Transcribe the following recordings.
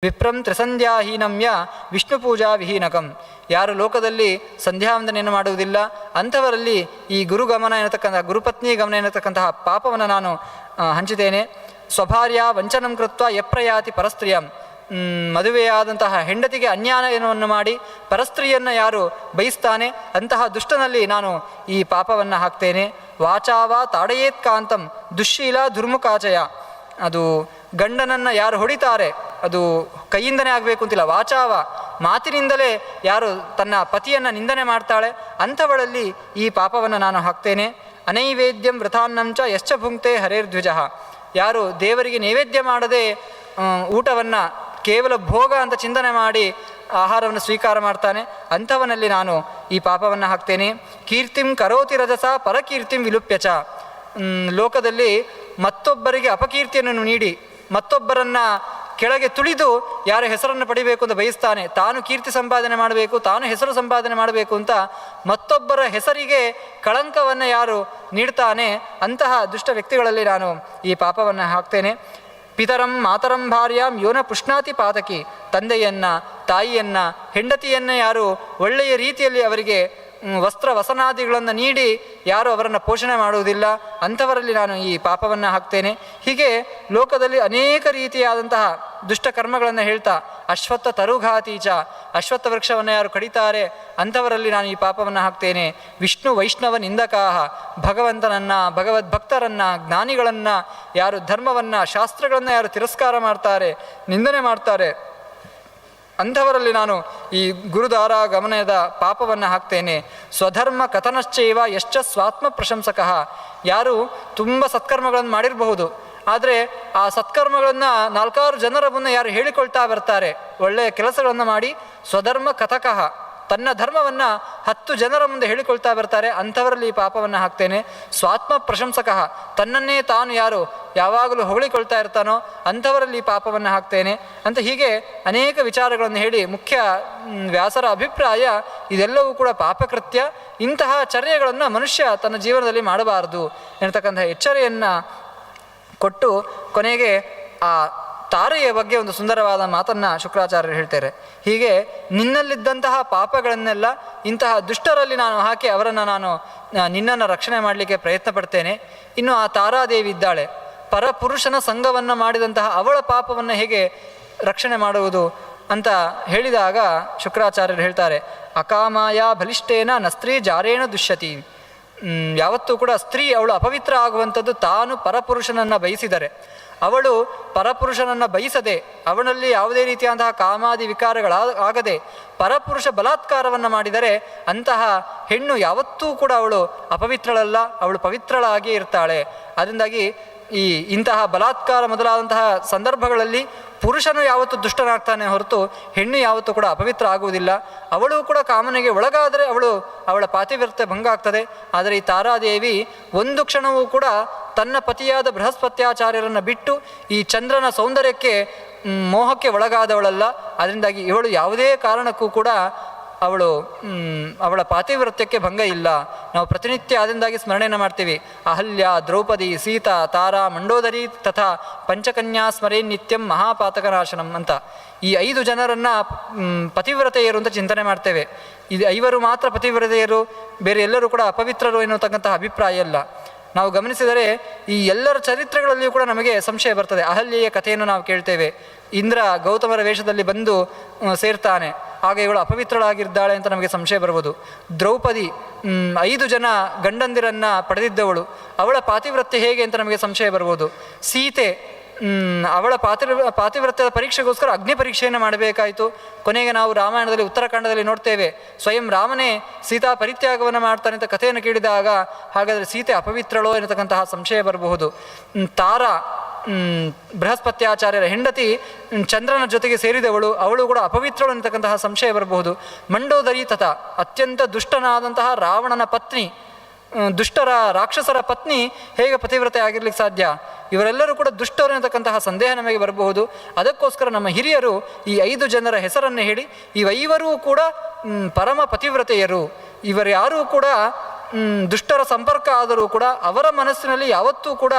ವಿಪ್ರಂ ತ್ರಿಸಂಧ್ಯಾಹೀನಮ್ಯ ವಿಷ್ಣು ಪೂಜಾ ವಿಹೀನಕಂ. ಯಾರು ಲೋಕದಲ್ಲಿ ಸಂಧ್ಯಾವಂದನೆಯನ್ನು ಮಾಡುವುದಿಲ್ಲ ಅಂಥವರಲ್ಲಿ ಈ ಗುರುಗಮನ ಎನ್ನತಕ್ಕಂತಹ ಗುರುಪತ್ನಿ ಗಮನ ಎನ್ನತಕ್ಕಂತಹ ಪಾಪವನ್ನು ನಾನು ಹಂಚಿದ್ದೇನೆ. ಸ್ವಭಾರ್ಯ ವಂಚನಂ ಕೃತ್ವ ಯಪ್ರಯಾತಿ ಪರಸ್ತ್ರೀಯಂ. ಮದುವೆಯಾದಂತಹ ಹೆಂಡತಿಗೆ ಅನ್ಯಾಯವನ್ನು ಮಾಡಿ ಪರಸ್ತ್ರೀಯನ್ನು ಯಾರು ಬಯಸ್ತಾನೆ ಅಂತಹ ದುಷ್ಟನಲ್ಲಿ ನಾನು ಈ ಪಾಪವನ್ನು ಹಾಕ್ತೇನೆ. ವಾಚಾವ ತಾಡಯೇತ್ ಕಾಂತಂ ದುಶ್ಶೀಲ ದುರ್ಮುಖಾಚಯ. ಅದು ಗಂಡನನ್ನು ಯಾರು ಹೊಡಿತಾರೆ ಅದು ಕೈಯಿಂದನೇ ಆಗಬೇಕು ಅಂತಿಲ್ಲ, ವಾಚಾವ ಮಾತಿನಿಂದಲೇ ಯಾರು ತನ್ನ ಪತಿಯನ್ನು ನಿಂದನೆ ಮಾಡ್ತಾಳೆ ಅಂಥವಳಲ್ಲಿ ಈ ಪಾಪವನ್ನು ನಾನು ಹಾಕ್ತೇನೆ. ಅನೈವೇದ್ಯಂ ವೃಥಾನ್ನಂಚ ಯಶ್ಚ ಭುಂಕ್ತೆ ಹರೇರ್ಧ್ವಜ. ಯಾರು ದೇವರಿಗೆ ನೈವೇದ್ಯ ಮಾಡದೆ ಊಟವನ್ನು ಕೇವಲ ಭೋಗ ಅಂತ ಚಿಂತನೆ ಮಾಡಿ ಆಹಾರವನ್ನು ಸ್ವೀಕಾರ ಮಾಡ್ತಾನೆ ಅಂಥವನಲ್ಲಿ ನಾನು ಈ ಪಾಪವನ್ನು ಹಾಕ್ತೇನೆ. ಕೀರ್ತಿಂ ಕರೋತಿ ರಜಸ ಪರಕೀರ್ತಿಂ ವಿಲುಪ್ಯಚ. ಲೋಕದಲ್ಲಿ ಮತ್ತೊಬ್ಬರಿಗೆ ಅಪಕೀರ್ತಿಯನ್ನು ನೀಡಿ ಮತ್ತೊಬ್ಬರನ್ನು ಕೆಳಗೆ ತುಳಿದು ಯಾರ ಹೆಸರನ್ನು ಪಡಿಬೇಕು ಅಂತ ಬಯಸ್ತಾನೆ, ತಾನು ಕೀರ್ತಿ ಸಂಪಾದನೆ ಮಾಡಬೇಕು, ತಾನು ಹೆಸರು ಸಂಪಾದನೆ ಮಾಡಬೇಕು ಅಂತ ಮತ್ತೊಬ್ಬರ ಹೆಸರಿಗೆ ಕಳಂಕವನ್ನು ಯಾರು ನೀಡ್ತಾನೆ ಅಂತಹ ದುಷ್ಟ ವ್ಯಕ್ತಿಗಳಲ್ಲಿ ನಾನು ಈ ಪಾಪವನ್ನು ಹಾಕ್ತೇನೆ. ಪಿತರಂ ಮಾತರಂ ಭಾರ್ಯಾಂ ಯೋನ ಪುಷ್ಣಾತಿ ಪಾತಕಿ. ತಂದೆಯನ್ನು ತಾಯಿಯನ್ನು ಹೆಂಡತಿಯನ್ನು ಯಾರು ಒಳ್ಳೆಯ ರೀತಿಯಲ್ಲಿ ಅವರಿಗೆ ವಸ್ತ್ರ ವಸನಾದಿಗಳನ್ನು ನೀಡಿ ಯಾರು ಅವರನ್ನು ಪೋಷಣೆ ಮಾಡುವುದಿಲ್ಲ ಅಂಥವರಲ್ಲಿ ನಾನು ಈ ಪಾಪವನ್ನು ಹಾಕ್ತೇನೆ. ಹೀಗೆ ಲೋಕದಲ್ಲಿ ಅನೇಕ ರೀತಿಯಾದಂತಹ ದುಷ್ಟಕರ್ಮಗಳನ್ನು ಹೇಳ್ತಾ ಅಶ್ವತ್ಥ ತರುಘಾತೀಚ. ಅಶ್ವತ್ಥ ವೃಕ್ಷವನ್ನು ಯಾರು ಕಡಿತಾರೆ ಅಂಥವರಲ್ಲಿ ನಾನು ಈ ಪಾಪವನ್ನು ಹಾಕ್ತೇನೆ. ವಿಷ್ಣು ವೈಷ್ಣವ ನಿಂದಕಾಹ. ಭಗವಂತನನ್ನು ಭಗವದ್ಭಕ್ತರನ್ನು ಜ್ಞಾನಿಗಳನ್ನು ಯಾರು ಧರ್ಮವನ್ನು ಶಾಸ್ತ್ರಗಳನ್ನು ಯಾರು ತಿರಸ್ಕಾರ ಮಾಡ್ತಾರೆ ನಿಂದನೆ ಮಾಡ್ತಾರೆ ಅಂಥವರಲ್ಲಿ ನಾನು ಈ ಗುರುದಾರ ಗಮನದ ಪಾಪವನ್ನು ಹಾಕ್ತೇನೆ. ಸ್ವಧರ್ಮ ಕಥನಶ್ಚೈವ ಯಶ್ಚ ಸ್ವಾತ್ಮ ಪ್ರಶಂಸಕಃ. ಯಾರು ತುಂಬ ಸತ್ಕರ್ಮಗಳನ್ನು ಮಾಡಿರಬಹುದು, ಆದರೆ ಆ ಸತ್ಕರ್ಮಗಳನ್ನು 4-6 ಜನರ ಮುಂದೆ ಯಾರು ಹೇಳಿಕೊಳ್ತಾ ಬರ್ತಾರೆ, ಒಳ್ಳೆಯ ಕೆಲಸಗಳನ್ನು ಮಾಡಿ ಸ್ವಧರ್ಮ ಕಥಕಃ ತನ್ನ ಧರ್ಮವನ್ನು 10 ಜನರ ಮುಂದೆ ಹೇಳಿಕೊಳ್ತಾ ಬರ್ತಾರೆ ಅಂಥವರಲ್ಲಿ ಈ ಪಾಪವನ್ನು ಹಾಕ್ತೇನೆ. ಸ್ವಾತ್ಮ ಪ್ರಶಂಸಕಃ ತನ್ನನ್ನೇ ತಾನು ಯಾರು ಯಾವಾಗಲೂ ಹೊಗಳಿಕೊಳ್ತಾ ಇರ್ತಾನೋ ಅಂಥವರಲ್ಲಿ ಈ ಪಾಪವನ್ನು ಹಾಕ್ತೇನೆ ಅಂತ ಹೀಗೆ ಅನೇಕ ವಿಚಾರಗಳನ್ನು ಹೇಳಿ ಮುಖ್ಯ ವ್ಯಾಸರ ಅಭಿಪ್ರಾಯ ಇದೆಲ್ಲವೂ ಕೂಡ ಪಾಪಕೃತ್ಯ. ಇಂತಹ ಚರ್ಯಗಳನ್ನು ಮನುಷ್ಯ ತನ್ನ ಜೀವನದಲ್ಲಿ ಮಾಡಬಾರದು ಎನ್ನತಕ್ಕಂಥ ಎಚ್ಚರಿಕೆಯನ್ನು ಕೊಟ್ಟು ಕೊನೆಗೆ ಆ ತಾರೆಯ ಬಗ್ಗೆ ಒಂದು ಸುಂದರವಾದ ಮಾತನ್ನು ಶುಕ್ರಾಚಾರ್ಯರು ಹೇಳ್ತಾರೆ. ಹೀಗೆ ನಿನ್ನಲ್ಲಿದ್ದಂತಹ ಪಾಪಗಳನ್ನೆಲ್ಲ ಇಂತಹ ದುಷ್ಟರಲ್ಲಿ ನಾನು ಹಾಕಿ ಅವರನ್ನು ನಾನು ನಿನ್ನನ್ನು ರಕ್ಷಣೆ ಮಾಡಲಿಕ್ಕೆ ಪ್ರಯತ್ನ ಪಡ್ತೇನೆ. ಇನ್ನು ಆ ತಾರಾದೇವಿ ಇದ್ದಾಳೆ, ಪರಪುರುಷನ ಸಂಘವನ್ನು ಮಾಡಿದಂತಹ ಅವಳ ಪಾಪವನ್ನು ಹೇಗೆ ರಕ್ಷಣೆ ಮಾಡುವುದು ಅಂತ ಹೇಳಿದಾಗ ಶುಕ್ರಾಚಾರ್ಯರು ಹೇಳ್ತಾರೆ, ಅಕಾಮಾಯ ಬಲಿಷ್ಠೇನ ನ ಸ್ತ್ರೀ ಜಾರೇಣ ದುಷ್ಯತಿ. ಯಾವತ್ತೂ ಕೂಡ ಸ್ತ್ರೀ ಅವಳು ಅಪವಿತ್ರ ಆಗುವಂಥದ್ದು ತಾನು ಪರಪುರುಷನನ್ನು ಬಯಸಿದರೆ. ಅವಳು ಪರಪುರುಷನನ್ನು ಬಯಸದೆ ಅವನಲ್ಲಿ ಯಾವುದೇ ರೀತಿಯಾದಂತಹ ಕಾಮಾದಿ ವಿಕಾರಗಳಾಗದೆ ಪರಪುರುಷ ಬಲಾತ್ಕಾರವನ್ನು ಮಾಡಿದರೆ ಅಂತಹ ಹೆಣ್ಣು ಯಾವತ್ತೂ ಕೂಡ ಅವಳು ಅಪವಿತ್ರಳಲ್ಲ, ಅವಳು ಪವಿತ್ರಳಾಗಿಯೇ ಇರ್ತಾಳೆ. ಅದರಿಂದಾಗಿ ಇಂತಹ ಬಲಾತ್ಕಾರ ಮೊದಲಾದಂತಹ ಸಂದರ್ಭಗಳಲ್ಲಿ ಪುರುಷನು ಯಾವತ್ತೂ ದುಷ್ಟನಾಗ್ತಾನೆ ಹೊರತು ಹೆಣ್ಣು ಯಾವತ್ತೂ ಕೂಡ ಅಪವಿತ್ರ ಆಗುವುದಿಲ್ಲ. ಅವಳು ಕೂಡ ಕಾಮನೆಗೆ ಒಳಗಾದರೆ ಅವಳ ಪಾತಿವ್ರತ್ಯ ಭಂಗ ಆಗ್ತದೆ. ಆದರೆ ಈ ತಾರಾದೇವಿ ಒಂದು ಕ್ಷಣವೂ ಕೂಡ ತನ್ನ ಪತಿಯಾದ ಬೃಹಸ್ಪತ್ಯಾಚಾರ್ಯರನ್ನು ಬಿಟ್ಟು ಈ ಚಂದ್ರನ ಸೌಂದರ್ಯಕ್ಕೆ ಮೋಹಕ್ಕೆ ಒಳಗಾದವಳಲ್ಲ. ಅದರಿಂದಾಗಿ ಇವಳು ಯಾವುದೇ ಕಾರಣಕ್ಕೂ ಕೂಡ ಅವಳ ಪಾತಿವ್ರತ್ಯಕ್ಕೆ ಭಂಗ ಇಲ್ಲ. ನಾವು ಪ್ರತಿನಿತ್ಯ ಅದರಿಂದಾಗಿ ಸ್ಮರಣೆಯನ್ನು ಮಾಡ್ತೀವಿ. ಅಹಲ್ಯ, ದ್ರೌಪದಿ, ಸೀತಾ, ತಾರಾ, ಮಂಡೋದರಿ ತಥಾ ಪಂಚಕನ್ಯಾ ಸ್ಮರೇ ನಿತ್ಯಂ ಮಹಾಪಾತಕನಾಶನಂ ಅಂತ ಈ 5 ಜನರನ್ನು ಪತಿವ್ರತೆಯರು ಅಂತ ಚಿಂತನೆ ಮಾಡ್ತೇವೆ. ಇದು 5 ಮಾತ್ರ ಪತಿವ್ರತೆಯರು, ಬೇರೆ ಎಲ್ಲರೂ ಕೂಡ ಅಪವಿತ್ರರು ಎನ್ನುವಂತಹ ಅಭಿಪ್ರಾಯ ಇಲ್ಲ. ನಾವು ಗಮನಿಸಿದರೆ ಈ ಎಲ್ಲರ ಚರಿತ್ರೆಗಳಲ್ಲಿಯೂ ಕೂಡ ನಮಗೆ ಸಂಶಯ ಬರ್ತದೆ. ಅಹಲ್ಯೆಯ ಕಥೆಯನ್ನು ನಾವು ಕೇಳ್ತೇವೆ. ಇಂದ್ರ ಗೌತಮರ ವೇಷದಲ್ಲಿ ಬಂದು ಸೇರ್ತಾನೆ, ಆಗ ಇವಳು ಅಪವಿತ್ರಳಾಗಿದ್ದಾಳೆ ಅಂತ ನಮಗೆ ಸಂಶಯ ಬರ್ಬೋದು. ದ್ರೌಪದಿ 5 ಜನ ಗಂಡಂದಿರನ್ನು ಪಡೆದಿದ್ದವಳು, ಅವಳ ಪಾತಿವ್ರತ್ಯ ಹೇಗೆ ಅಂತ ನಮಗೆ ಸಂಶಯ ಬರ್ಬೋದು. ಸೀತೆ ಅವಳ ಪಾತಿವ್ರತ್ಯದ ಪರೀಕ್ಷೆಗೋಸ್ಕರ ಅಗ್ನಿ ಪರೀಕ್ಷೆಯನ್ನು ಮಾಡಬೇಕಾಯಿತು. ಕೊನೆಗೆ ನಾವು ರಾಮಾಯಣದಲ್ಲಿ ಉತ್ತರಾಖಂಡದಲ್ಲಿ ನೋಡ್ತೇವೆ, ಸ್ವಯಂ ರಾಮನೇ ಸೀತಾ ಪರಿತ್ಯಾಗವನ್ನು ಮಾಡ್ತಾನೆ ಅಂತ ಕಥೆಯನ್ನು ಕೇಳಿದಾಗ ಹಾಗಾದರೆ ಸೀತೆ ಅಪವಿತ್ರಳೋ ಎನ್ನತಕ್ಕಂತಹ ಸಂಶಯ ಬರಬಹುದು. ತಾರಾ ಬೃಹಸ್ಪತ್ಯಾಚಾರ್ಯರ ಹೆಂಡತಿ ಚಂದ್ರನ ಜೊತೆಗೆ ಸೇರಿದವಳು, ಅವಳು ಕೂಡ ಅಪವಿತ್ರಳು ಅನ್ನತಕ್ಕಂತಹ ಸಂಶಯ ಬರಬಹುದು. ಮಂಡೋದರಿ ತಥಾ ಅತ್ಯಂತ ದುಷ್ಟನಾದಂತಹ ರಾವಣನ ಪತ್ನಿ, ದುಷ್ಟರ ರಾಕ್ಷಸರ ಪತ್ನಿ ಹೇಗೆ ಪತಿವ್ರತೆ ಆಗಿರ್ಲಿಕ್ಕೆ ಸಾಧ್ಯ? ಇವರೆಲ್ಲರೂ ಕೂಡ ದುಷ್ಟರು ಅನ್ನತಕ್ಕಂತಹ ಸಂದೇಹ ನಮಗೆ ಬರಬಹುದು. ಅದಕ್ಕೋಸ್ಕರ ನಮ್ಮ ಹಿರಿಯರು ಈ 5 ಜನರ ಹೆಸರನ್ನು ಹೇಳಿ, ಇವ5ರೂ ಕೂಡ ಪರಮ ಪತಿವ್ರತೆಯರು, ಇವರ್ಯಾರೂ ಕೂಡ ದುಷ್ಟರ ಸಂಪರ್ಕ ಆದರೂ ಕೂಡ ಅವರ ಮನಸ್ಸಿನಲ್ಲಿ ಯಾವತ್ತೂ ಕೂಡ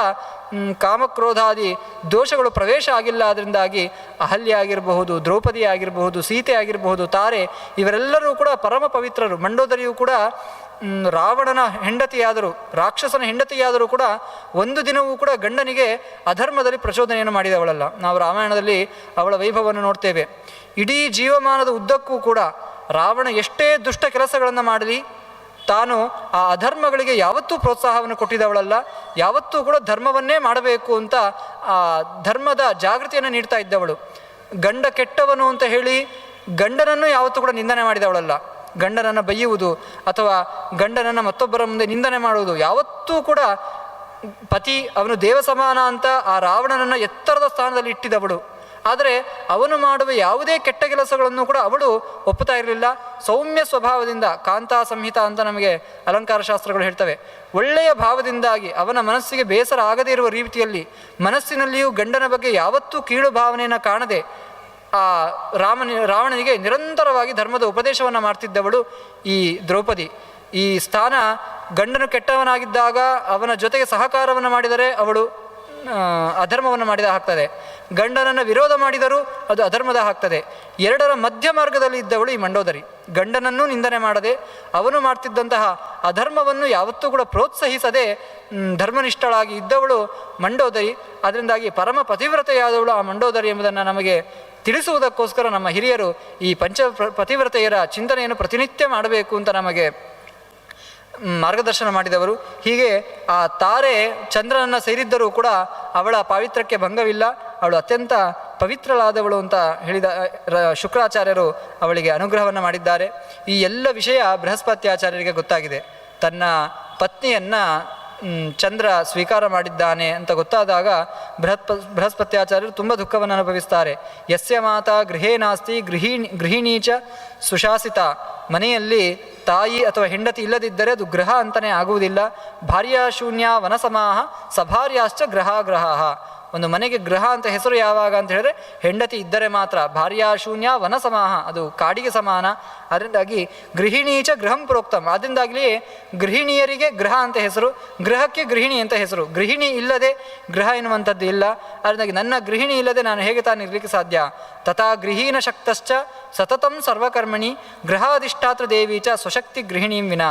ಕಾಮಕ್ರೋಧಾದಿ ದೋಷಗಳು ಪ್ರವೇಶ ಆಗಿಲ್ಲ. ಅದರಿಂದಾಗಿ ಅಹಲ್ಯ ಆಗಿರಬಹುದು, ದ್ರೌಪದಿ ಆಗಿರಬಹುದು, ಸೀತೆ ಆಗಿರಬಹುದು, ತಾರೆ, ಇವರೆಲ್ಲರೂ ಕೂಡ ಪರಮ ಪವಿತ್ರರು. ಮಂಡೋದರಿಯು ಕೂಡ ರಾವಣನ ಹೆಂಡತಿಯಾದರೂ, ರಾಕ್ಷಸನ ಹೆಂಡತಿಯಾದರೂ ಕೂಡ ಒಂದು ದಿನವೂ ಕೂಡ ಗಂಡನಿಗೆ ಅಧರ್ಮದಲ್ಲಿ ಪ್ರಚೋದನೆಯನ್ನು ಮಾಡಿದವಳಲ್ಲ. ನಾವು ರಾಮಾಯಣದಲ್ಲಿ ಅವಳ ವೈಭವವನ್ನು ನೋಡ್ತೇವೆ. ಇಡೀ ಜೀವಮಾನದ ಉದ್ದಕ್ಕೂ ಕೂಡ ರಾವಣ ಎಷ್ಟೇ ದುಷ್ಟ ಕೆಲಸಗಳನ್ನು ಮಾಡಲಿ ತಾನು ಆ ಅಧರ್ಮಗಳಿಗೆ ಯಾವತ್ತೂ ಪ್ರೋತ್ಸಾಹವನ್ನು ಕೊಟ್ಟಿದ್ದವಳಲ್ಲ. ಯಾವತ್ತೂ ಕೂಡ ಧರ್ಮವನ್ನೇ ಮಾಡಬೇಕು ಅಂತ ಆ ಧರ್ಮದ ಜಾಗೃತಿಯನ್ನು ನೀಡ್ತಾ ಇದ್ದವಳು. ಗಂಡ ಕೆಟ್ಟವನು ಅಂತ ಹೇಳಿ ಗಂಡನನ್ನು ಯಾವತ್ತೂ ಕೂಡ ನಿಂದನೆ ಮಾಡಿದವಳಲ್ಲ. ಗಂಡನನ್ನು ಬೈಯುವುದು ಅಥವಾ ಗಂಡನನ್ನು ಮತ್ತೊಬ್ಬರ ಮುಂದೆ ನಿಂದನೆ ಮಾಡುವುದು ಯಾವತ್ತೂ ಕೂಡ ಪತಿ ಅವನು ದೇವ ಸಮಾನ ಅಂತ ಆ ರಾವಣನನ್ನು ಎತ್ತರದ ಸ್ಥಾನದಲ್ಲಿ ಇಟ್ಟಿದವಳು. ಆದರೆ ಅವನು ಮಾಡುವ ಯಾವುದೇ ಕೆಟ್ಟ ಕೆಲಸಗಳನ್ನು ಕೂಡ ಅವಳು ಒಪ್ಪುತ್ತಾ ಇರಲಿಲ್ಲ. ಸೌಮ್ಯ ಸ್ವಭಾವದಿಂದ, ಕಾಂತಾ ಸಂಹಿತ ಅಂತ ನಮಗೆ ಅಲಂಕಾರ ಶಾಸ್ತ್ರಗಳು ಹೇಳ್ತವೆ, ಒಳ್ಳೆಯ ಭಾವದಿಂದಾಗಿ ಅವನ ಮನಸ್ಸಿಗೆ ಬೇಸರ ಆಗದೇ ಇರುವ ರೀತಿಯಲ್ಲಿ ಮನಸ್ಸಿನಲ್ಲಿಯೂ ಗಂಡನ ಬಗ್ಗೆ ಯಾವತ್ತೂ ಕೀಳು ಭಾವನೆಯನ್ನು ಕಾಣದೆ ಆ ರಾವಣನಿಗೆ ನಿರಂತರವಾಗಿ ಧರ್ಮದ ಉಪದೇಶವನ್ನು ಮಾಡ್ತಿದ್ದವಳು ಈ ದ್ರೌಪದಿ. ಈ ಸ್ಥಾನ ಗಂಡನು ಕೆಟ್ಟವನಾಗಿದ್ದಾಗ ಅವನ ಜೊತೆಗೆ ಸಹಕಾರವನ್ನು ಮಾಡಿದರೆ ಅವಳು ಅಧರ್ಮವನ್ನು ಮಾಡಿದ ಹಾಕ್ತದೆ, ಗಂಡನನ್ನು ವಿರೋಧ ಮಾಡಿದರೂ ಅದು ಅಧರ್ಮದ ಹಾಕ್ತದೆ. ಎರಡರ ಮಧ್ಯ ಮಾರ್ಗದಲ್ಲಿ ಇದ್ದವಳು ಈ ಮಂಡೋದರಿ. ಗಂಡನನ್ನೂ ನಿಂದನೆ ಮಾಡದೆ ಅವನು ಮಾಡ್ತಿದ್ದಂತಹ ಅಧರ್ಮವನ್ನು ಯಾವತ್ತೂ ಕೂಡ ಪ್ರೋತ್ಸಾಹಿಸದೆ ಧರ್ಮನಿಷ್ಠಳಾಗಿ ಇದ್ದವಳು ಮಂಡೋದರಿ. ಅದರಿಂದಾಗಿ ಪರಮ ಪತಿವ್ರತೆಯಾದವಳು ಆ ಮಂಡೋದರಿ ಎಂಬುದನ್ನು ನಮಗೆ ತಿಳಿಸುವುದಕ್ಕೋಸ್ಕರ ನಮ್ಮ ಹಿರಿಯರು ಈ ಪತಿವ್ರತೆಯರ ಚಿಂತನೆಯನ್ನು ಪ್ರತಿನಿತ್ಯ ಮಾಡಬೇಕು ಅಂತ ನಮಗೆ ಮಾರ್ಗದರ್ಶನ ಮಾಡಿದವರು. ಹೀಗೆ ಆ ತಾರೆ ಚಂದ್ರನನ್ನು ಸೇರಿದ್ದರೂ ಕೂಡ ಅವಳ ಪಾವಿತ್ರ್ಯಕ್ಕೆ ಭಂಗವಿಲ್ಲ, ಅವಳು ಅತ್ಯಂತ ಪವಿತ್ರಳಾದವಳು ಅಂತ ಹೇಳಿದ ಶುಕ್ರಾಚಾರ್ಯರು ಅವಳಿಗೆ ಅನುಗ್ರಹವನ್ನು ಮಾಡಿದ್ದಾರೆ. ಈ ಎಲ್ಲ ವಿಷಯ ಬೃಹಸ್ಪತ್ಯಾಚಾರ್ಯರಿಗೆ ಗೊತ್ತಾಗಿದೆ. ತನ್ನ ಪತ್ನಿಯನ್ನು ಚಂದ್ರ ಸ್ವೀಕಾರ ಮಾಡಿದ್ದಾನೆ ಅಂತ ಗೊತ್ತಾದಾಗ ಬೃಹಸ್ಪತ್ಯಾಚಾರ್ಯರು ತುಂಬ ದುಃಖವನ್ನು ಅನುಭವಿಸ್ತಾರೆ. ಯಸ್ಯ ಮಾತಾ ಗೃಹೇ ನಾಸ್ತಿ ಗೃಹಿಣೀಚ ಸುಶಾಸಿತ. ಮನೆಯಲ್ಲಿ ತಾಯಿ ಅಥವಾ ಹೆಂಡತಿ ಇಲ್ಲದಿದ್ದರೆ ಅದು ಗೃಹ ಅಂತಲೇ ಆಗುವುದಿಲ್ಲ. ಭಾರ್ಯಾಶೂನ್ಯ ವನಸಮಾಹ ಸಭಾರ್ಯಾಶ್ಚ ಗ್ರಹ. ಒಂದು ಮನೆಗೆ ಗೃಹ ಅಂತ ಹೆಸರು ಯಾವಾಗ ಅಂತ ಹೇಳಿದ್ರೆ ಹೆಂಡತಿ ಇದ್ದರೆ ಮಾತ್ರ. ಭಾರ್ಯಾಶೂನ್ಯ ವನಸಮಾಹ, ಅದು ಕಾಡಿಗೆ ಸಮಾನ. ಅದರಿಂದಾಗಿ ಗೃಹಿಣೀಚ ಗೃಹಂ ಪ್ರೋಕ್ತಂ. ಅದರಿಂದಾಗಲಿ ಗೃಹಿಣಿಯರಿಗೆ ಗೃಹ ಅಂತ ಹೆಸರು, ಗೃಹಕ್ಕೆ ಗೃಹಿಣಿ ಅಂತ ಹೆಸರು. ಗೃಹಿಣಿ ಇಲ್ಲದೆ ಗೃಹ ಎನ್ನುವಂಥದ್ದು ಇಲ್ಲ. ಅದರಿಂದಾಗಿ ನನ್ನ ಗೃಹಿಣಿ ಇಲ್ಲದೆ ನಾನು ಹೇಗೆ ತಾನು ಇರಲಿಕ್ಕೆ ಸಾಧ್ಯ? ತಥಾ ಗೃಹೀಣ ಶಕ್ತಶ್ಚ ಸತತಂ ಸರ್ವಕರ್ಮಣಿ ಗೃಹಾಧಿಷ್ಠಾತ್ರ ದೇವೀಚ ಸ್ವಶಕ್ತಿ ಗೃಹಿಣೀಂ ವಿನ.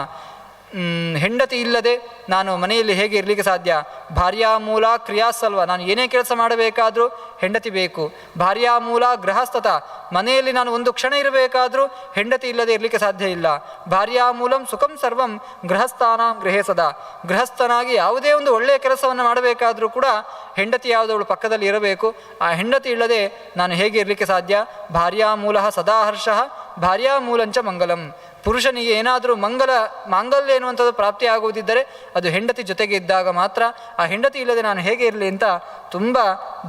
ಹೆಂಡತಿ ಇಲ್ಲದೆ ನಾನು ಮನೆಯಲ್ಲಿ ಹೇಗೆ ಇರಲಿಕ್ಕೆ ಸಾಧ್ಯ? ಭಾರ್ಯಾಮೂಲ ಕ್ರಿಯಾಸಲ್ವ. ನಾನು ಏನೇ ಕೆಲಸ ಮಾಡಬೇಕಾದರೂ ಹೆಂಡತಿ ಬೇಕು. ಭಾರ್ಯಾಮೂಲ ಗೃಹಸ್ಥತ. ಮನೆಯಲ್ಲಿ ನಾನು ಒಂದು ಕ್ಷಣ ಇರಬೇಕಾದರೂ ಹೆಂಡತಿ ಇಲ್ಲದೆ ಇರಲಿಕ್ಕೆ ಸಾಧ್ಯ ಇಲ್ಲ. ಭಾರ್ಯಾಮೂಲಂ ಸುಖಂ ಸರ್ವಂ ಗೃಹಸ್ಥಾನಾಂ ಗೃಹೇ ಸದಾ. ಗೃಹಸ್ಥನಾಗಿ ಯಾವುದೇ ಒಂದು ಒಳ್ಳೆಯ ಕೆಲಸವನ್ನು ಮಾಡಬೇಕಾದರೂ ಕೂಡ ಹೆಂಡತಿ ಯಾವುದವಳು ಪಕ್ಕದಲ್ಲಿ ಇರಬೇಕು. ಆ ಹೆಂಡತಿ ಇಲ್ಲದೆ ನಾನು ಹೇಗೆ ಇರಲಿಕ್ಕೆ ಸಾಧ್ಯ? ಭಾರ್ಯಾಮೂಲ ಸದಾ ಹರ್ಷಃ ಭಾರ್ಯಾಮೂಲಂಚ ಮಂಗಲಂ. ಪುರುಷನಿಗೆ ಏನಾದರೂ ಮಾಂಗಲ್ಯ ಎನ್ನುವಂಥದ್ದು ಪ್ರಾಪ್ತಿಯಾಗುವುದಿದ್ದರೆ ಅದು ಹೆಂಡತಿ ಜೊತೆಗೆ ಇದ್ದಾಗ ಮಾತ್ರ. ಆ ಹೆಂಡತಿ ಇಲ್ಲದೆ ನಾನು ಹೇಗೆ ಇರಲಿ ಅಂತ ತುಂಬ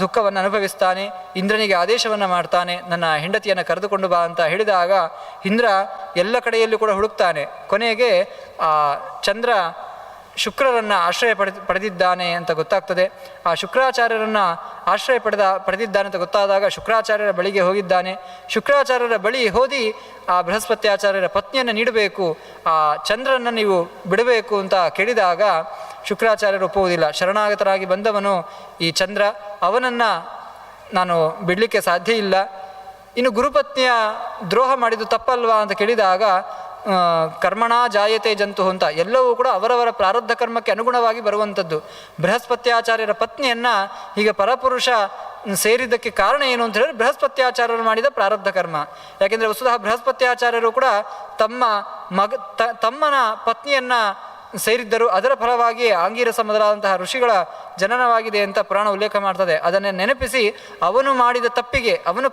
ದುಃಖವನ್ನು ಅನುಭವಿಸ್ತಾನೆ. ಇಂದ್ರನಿಗೆ ಆದೇಶವನ್ನು ಮಾಡ್ತಾನೆ, ನನ್ನ ಹೆಂಡತಿಯನ್ನು ಕರೆದುಕೊಂಡು ಬಾ ಅಂತ ಹೇಳಿದಾಗ ಇಂದ್ರ ಎಲ್ಲ ಕಡೆಯಲ್ಲೂ ಕೂಡ ಹುಡುಕ್ತಾನೆ. ಕೊನೆಗೆ ಆ ಚಂದ್ರ ಶುಕ್ರರನ್ನು ಆಶ್ರಯ ಪಡೆದಿದ್ದಾನೆ ಅಂತ ಗೊತ್ತಾಗ್ತದೆ. ಆ ಶುಕ್ರಾಚಾರ್ಯರನ್ನು ಆಶ್ರಯ ಪಡೆದಿದ್ದಾನೆ ಅಂತ ಗೊತ್ತಾದಾಗ ಶುಕ್ರಾಚಾರ್ಯರ ಬಳಿಗೆ ಹೋಗಿದ್ದಾನೆ. ಶುಕ್ರಾಚಾರ್ಯರ ಬಳಿ ಹೋದಿ ಆ ಬೃಹಸ್ಪತ್ಯಾಚಾರ್ಯರ ಪತ್ನಿಯನ್ನು ನೀಡಬೇಕು, ಆ ಚಂದ್ರನ್ನು ನೀವು ಬಿಡಬೇಕು ಅಂತ ಕೇಳಿದಾಗ ಶುಕ್ರಾಚಾರ್ಯರು ಒಪ್ಪುವುದಿಲ್ಲ. ಶರಣಾಗತರಾಗಿ ಬಂದವನು ಈ ಚಂದ್ರ, ಅವನನ್ನು ನಾನು ಬಿಡಲಿಕ್ಕೆ ಸಾಧ್ಯ ಇಲ್ಲ. ಇನ್ನು ಗುರುಪತ್ನಿಯ ದ್ರೋಹ ಮಾಡಿದ್ದು ತಪ್ಪಲ್ವಾ ಅಂತ ಕೇಳಿದಾಗ ಕರ್ಮಣ ಜಾಯತೆ ಜಂತು ಅಂತ ಎಲ್ಲವೂ ಕೂಡ ಅವರವರ ಪ್ರಾರಬ್ಧ ಕರ್ಮಕ್ಕೆ ಅನುಗುಣವಾಗಿ ಬರುವಂಥದ್ದು. ಬೃಹಸ್ಪತ್ಯಾಚಾರ್ಯರ ಪತ್ನಿಯನ್ನು ಹೀಗೆ ಪರಪುರುಷ ಸೇರಿದ್ದಕ್ಕೆ ಕಾರಣ ಏನು ಅಂತ ಹೇಳಿದ್ರೆ ಬೃಹಸ್ಪತ್ಯಾಚಾರ್ಯರು ಮಾಡಿದ ಪ್ರಾರಬ್ಧ ಕರ್ಮ. ಯಾಕೆಂದರೆ ವಸ್ತುತಃ ಬೃಹಸ್ಪತ್ಯಾಚಾರ್ಯರು ಕೂಡ ತಮ್ಮನ ಪತ್ನಿಯನ್ನು ಸೇರಿದ್ದರು. ಅದರ ಫಲವಾಗಿ ಆಂಗೀರಸ ಮೊದಲಾದಂತಹ ಋಷಿಗಳ ಜನನವಾಗಿದೆ ಅಂತ ಪುರಾಣ ಉಲ್ಲೇಖ ಮಾಡ್ತದೆ. ಅದನ್ನೇ ನೆನಪಿಸಿ ಅವನು ಮಾಡಿದ ತಪ್ಪಿಗೆ, ಅವನು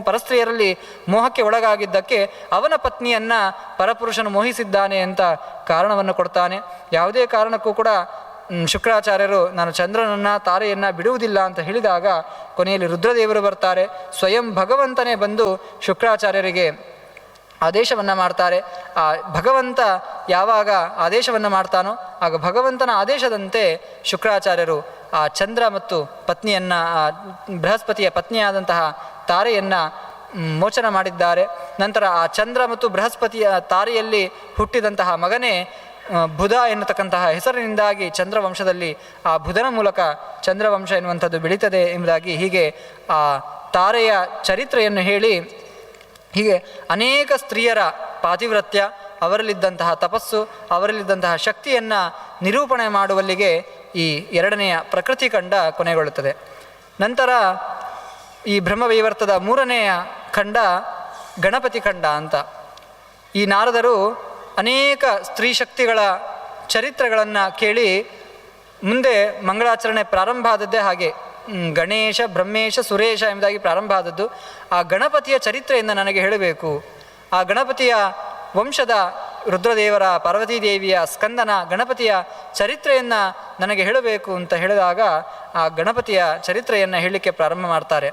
ಪರಸ್ತ್ರೀಯರಲ್ಲಿ ಮೋಹಕ್ಕೆ ಒಳಗಾಗಿದ್ದಕ್ಕೆ ಅವನ ಪತ್ನಿಯನ್ನು ಪರಪುರುಷನು ಮೋಹಿಸಿದ್ದಾನೆ ಅಂತ ಕಾರಣವನ್ನು ಕೊಡ್ತಾನೆ. ಯಾವುದೇ ಕಾರಣಕ್ಕೂ ಕೂಡ ಶುಕ್ರಾಚಾರ್ಯರು ನಾನು ಚಂದ್ರನನ್ನು ತಾರೆಯನ್ನು ಬಿಡುವುದಿಲ್ಲ ಅಂತ ಹೇಳಿದಾಗ ಕೊನೆಯಲ್ಲಿ ರುದ್ರದೇವರು ಬರ್ತಾರೆ. ಸ್ವಯಂ ಭಗವಂತನೇ ಬಂದು ಶುಕ್ರಾಚಾರ್ಯರಿಗೆ ಆದೇಶವನ್ನು ಮಾಡ್ತಾರೆ. ಆ ಭಗವಂತ ಯಾವಾಗ ಆದೇಶವನ್ನು ಮಾಡ್ತಾನೋ ಆಗ ಭಗವಂತನ ಆದೇಶದಂತೆ ಶುಕ್ರಾಚಾರ್ಯರು ಆ ಚಂದ್ರ ಮತ್ತು ಪತ್ನಿಯನ್ನು, ಬೃಹಸ್ಪತಿಯ ಪತ್ನಿಯಾದಂತಹ ತಾರೆಯನ್ನು ಮೋಚನ ಮಾಡಿದ್ದಾರೆ. ನಂತರ ಆ ಚಂದ್ರ ಮತ್ತು ಬೃಹಸ್ಪತಿಯ ತಾರೆಯಲ್ಲಿ ಹುಟ್ಟಿದಂತಹ ಮಗನೇ ಬುಧ ಎನ್ನತಕ್ಕಂತಹ ಹೆಸರಿನಿಂದಾಗಿ ಚಂದ್ರವಂಶದಲ್ಲಿ ಆ ಬುಧನ ಮೂಲಕ ಚಂದ್ರವಂಶ ಎನ್ನುವಂಥದ್ದು ಬೆಳೀತದೆ ಎಂಬುದಾಗಿ ಹೀಗೆ ಆ ತಾರೆಯ ಚರಿತ್ರೆಯನ್ನು ಹೇಳಿ ಹೀಗೆ ಅನೇಕ ಸ್ತ್ರೀಯರ ಪಾತಿವ್ರತ್ಯ, ಅವರಲ್ಲಿದ್ದಂತಹ ತಪಸ್ಸು, ಅವರಲ್ಲಿದ್ದಂತಹ ಶಕ್ತಿಯನ್ನು ನಿರೂಪಣೆ ಮಾಡುವಲ್ಲಿಗೆ ಈ ಎರಡನೆಯ ಪ್ರಕೃತಿ ಖಂಡ ಕೊನೆಗೊಳ್ಳುತ್ತದೆ. ನಂತರ ಈ ಬ್ರಹ್ಮವೈವರ್ತದ ಮೂರನೆಯ ಖಂಡ ಗಣಪತಿ ಖಂಡ ಅಂತ. ಈ ನಾರದರು ಅನೇಕ ಸ್ತ್ರೀ ಶಕ್ತಿಗಳ ಚರಿತ್ರೆಗಳನ್ನು ಕೇಳಿ ಮುಂದೆ ಮಂಗಳಾಚರಣೆ ಪ್ರಾರಂಭ ಆದದ್ದೇ ಹಾಗೆ. ಗಣೇಶ, ಬ್ರಹ್ಮೇಶ, ಸುರೇಶ ಎಂಬುದಾಗಿ ಪ್ರಾರಂಭ ಆದದ್ದು. ಆ ಗಣಪತಿಯ ಚರಿತ್ರೆಯಿಂದ ನನಗೆ ಹೇಳಬೇಕು, ಆ ಗಣಪತಿಯ ವಂಶದ ರುದ್ರದೇವರ, ಪಾರ್ವತೀದೇವಿಯ, ಸ್ಕಂದನ ಗಣಪತಿಯ ಚರಿತ್ರೆಯನ್ನು ನನಗೆ ಹೇಳಬೇಕು ಅಂತ ಹೇಳಿದಾಗ ಆ ಗಣಪತಿಯ ಚರಿತ್ರೆಯನ್ನು ಹೇಳಲಿಕ್ಕೆ ಪ್ರಾರಂಭ ಮಾಡ್ತಾರೆ.